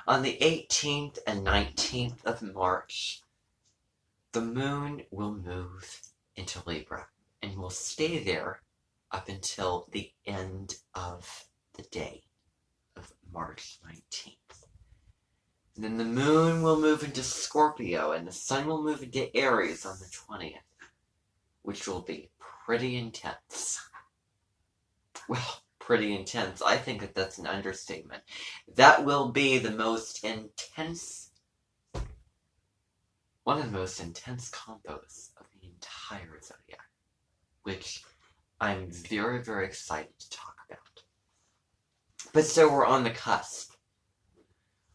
On the 18th and 19th of March, the moon will move into Libra and will stay there up until the end of the day of March 19th. And then the moon will move into Scorpio and the sun will move into Aries on the 20th, which will be pretty intense. Well, pretty intense. I think that that's an understatement. That will be the most intense, one of the most intense combos of the entire zodiac, which I'm very, very excited to talk about. But so we're on the cusp.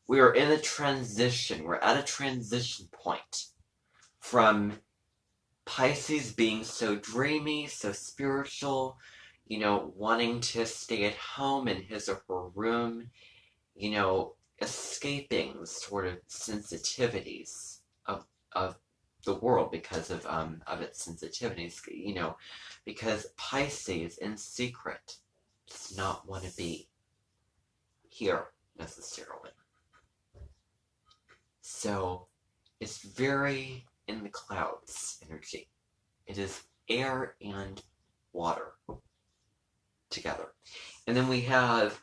We are in a transition. We're at a transition point from Pisces being so dreamy, so spiritual, wanting to stay at home in his or her room, escaping sort of sensitivities of the world because of its sensitivities, because Pisces in secret does not want to be here necessarily. So it's very in the clouds energy. It is air and water together. And then we have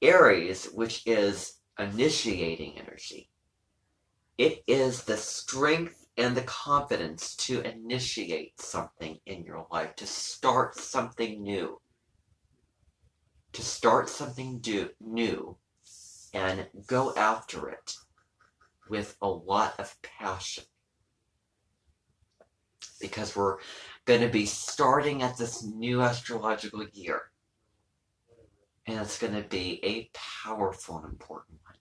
Aries, which is initiating energy. It is the strength and the confidence to initiate something in your life, to start something new. To start something new and go after it with a lot of passion. Because we're going to be starting at this new astrological year. And it's going to be a powerful and important one.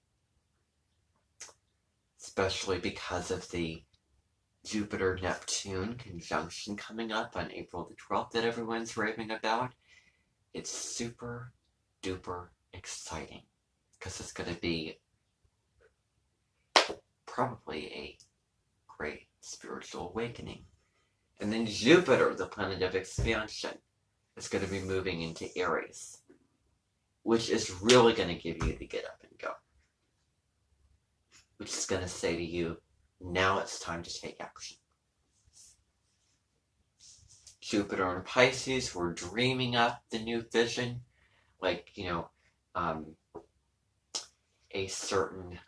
Especially because of the Jupiter-Neptune conjunction coming up on April the 12th that everyone's raving about. It's super duper exciting because it's going to be probably a great spiritual awakening. And then Jupiter, the planet of expansion, is going to be moving into Aries, which is really going to give you the get up and go. Which is going to say to you, now it's time to take action. Jupiter and Pisces, we're dreaming up the new vision, like, a certain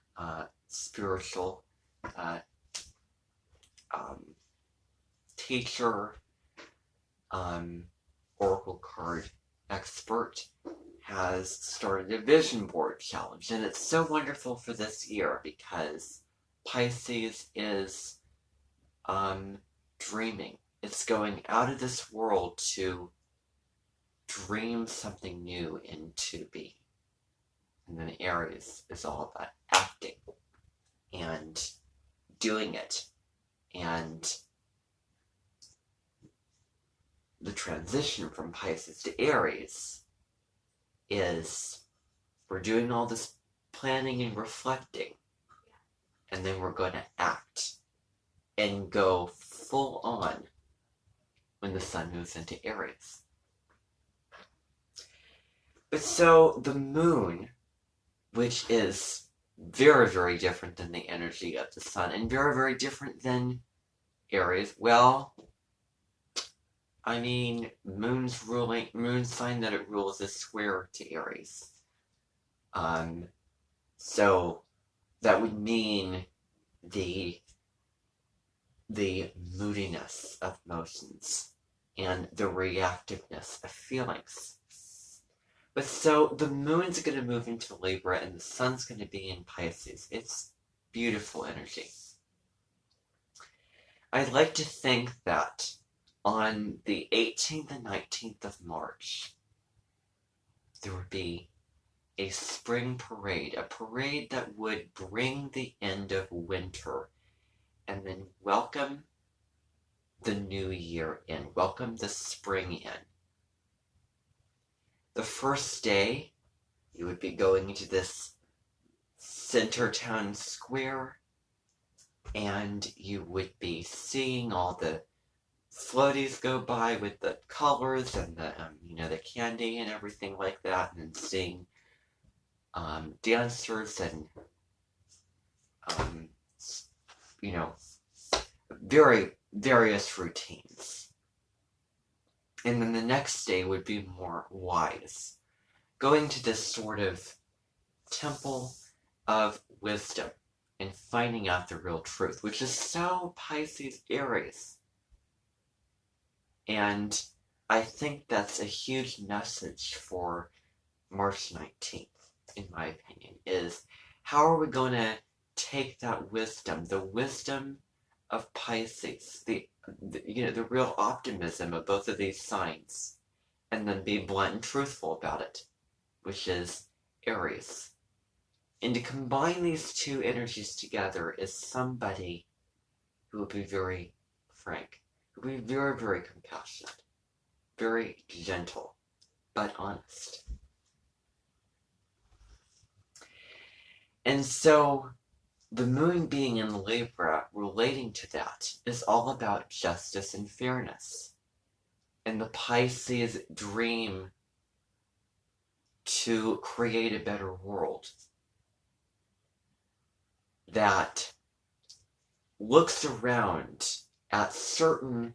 spiritual teacher, oracle card expert has started a vision board challenge, and it's so wonderful for this year because Pisces is dreaming. It's going out of this world to dream something new into being. And then Aries is all about acting and doing it. And the transition from Pisces to Aries is we're doing all this planning and reflecting, and then we're going to act and go full on when the sun moves into Aries. But so the moon, which is very, very different than the energy of the sun and very, very different than Aries, well, I mean, moon sign that it rules is square to Aries. So that would mean the moodiness of emotions and the reactiveness of feelings. But so the moon's going to move into Libra and the sun's going to be in Pisces. It's beautiful energy. I'd like to think that on the 18th and 19th of March, there would be a spring parade, a parade that would bring the end of winter and then welcome the new year in, welcome the spring in. The first day, you would be going into this center town square, and you would be seeing all the floaties go by with the colors and the the candy and everything like that, and then seeing dancers and you know, various routines. And then the next day would be more wise, going to this sort of temple of wisdom and finding out the real truth, which is so Pisces Aries. And I think that's a huge message for March 19th, in my opinion, is how are we going to take that wisdom, the wisdom of Pisces, the real optimism of both of these signs, and then be blunt and truthful about it, which is Aries. And to combine these two energies together is somebody who will be very frank, who will be very, very compassionate, very gentle, but honest. And so the moon being in Libra, relating to that, is all about justice and fairness. And the Pisces dream to create a better world that looks around at certain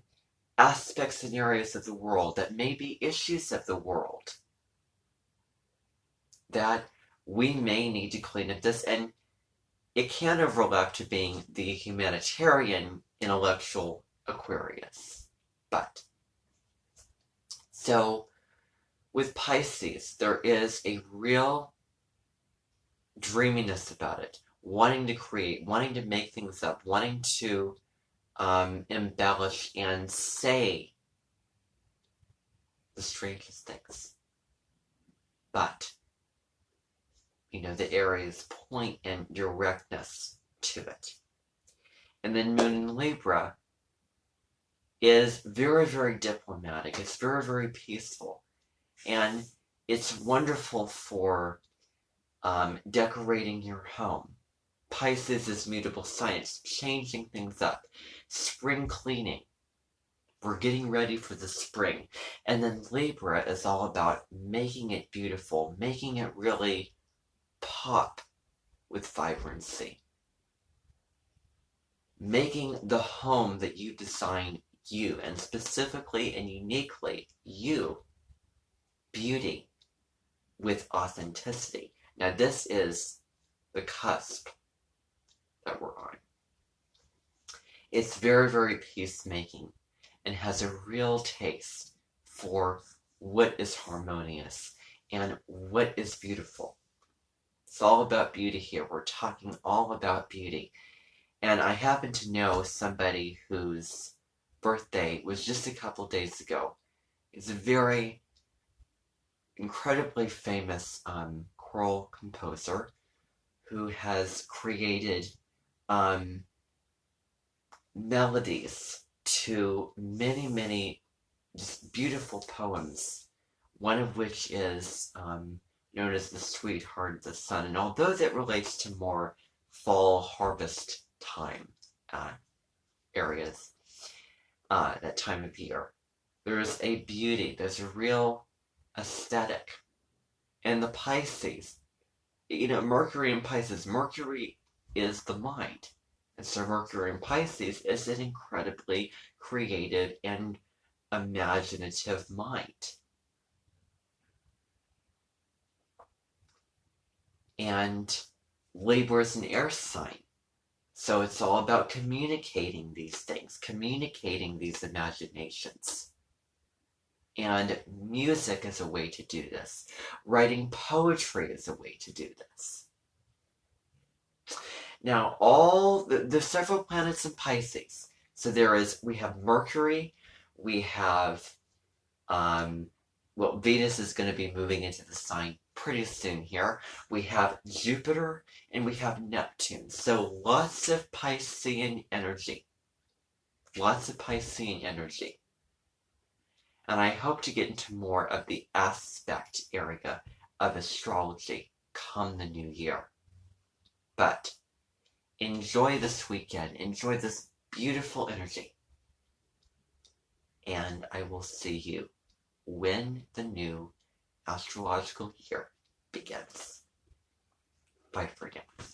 aspects and areas of the world that may be issues of the world that we may need to clean up this, and it can overlap to being the humanitarian intellectual Aquarius. But so with Pisces, there is a real dreaminess about it, wanting to create, wanting to make things up, wanting to embellish and say the strangest things. But, the Aries point and directness to it. And then Moon in Libra is very, very diplomatic. It's very, very peaceful. And it's wonderful for decorating your home. Pisces is mutable science, changing things up. Spring cleaning. We're getting ready for the spring. And then Libra is all about making it beautiful, making it really pop with vibrancy. Making the home that you design you, and specifically and uniquely you, beauty with authenticity. Now this is the cusp that we're on. It's very, very peacemaking and has a real taste for what is harmonious and what is beautiful. It's all about beauty here. We're talking all about beauty. And I happen to know somebody whose birthday was just a couple days ago. He's a very incredibly famous choral composer who has created melodies to many, many just beautiful poems, one of which is known as The Sweetheart of the Sun. And although that relates to more fall harvest time areas, that time of year, there's a beauty, there's a real aesthetic. And the Pisces, Mercury in Pisces, Mercury is the mind. And so Mercury in Pisces is an incredibly creative and imaginative mind. And Libra is an air sign. So it's all about communicating these things, communicating these imaginations. And music is a way to do this. Writing poetry is a way to do this. Now, all the several planets in Pisces. So we have Mercury, we have, Venus is going to be moving into the sign pretty soon here. We have Jupiter and we have Neptune. So lots of Piscean energy. Lots of Piscean energy. And I hope to get into more of the aspect area of astrology come the new year. But enjoy this weekend. Enjoy this beautiful energy. And I will see you when the new astrological year begins. Bye for now.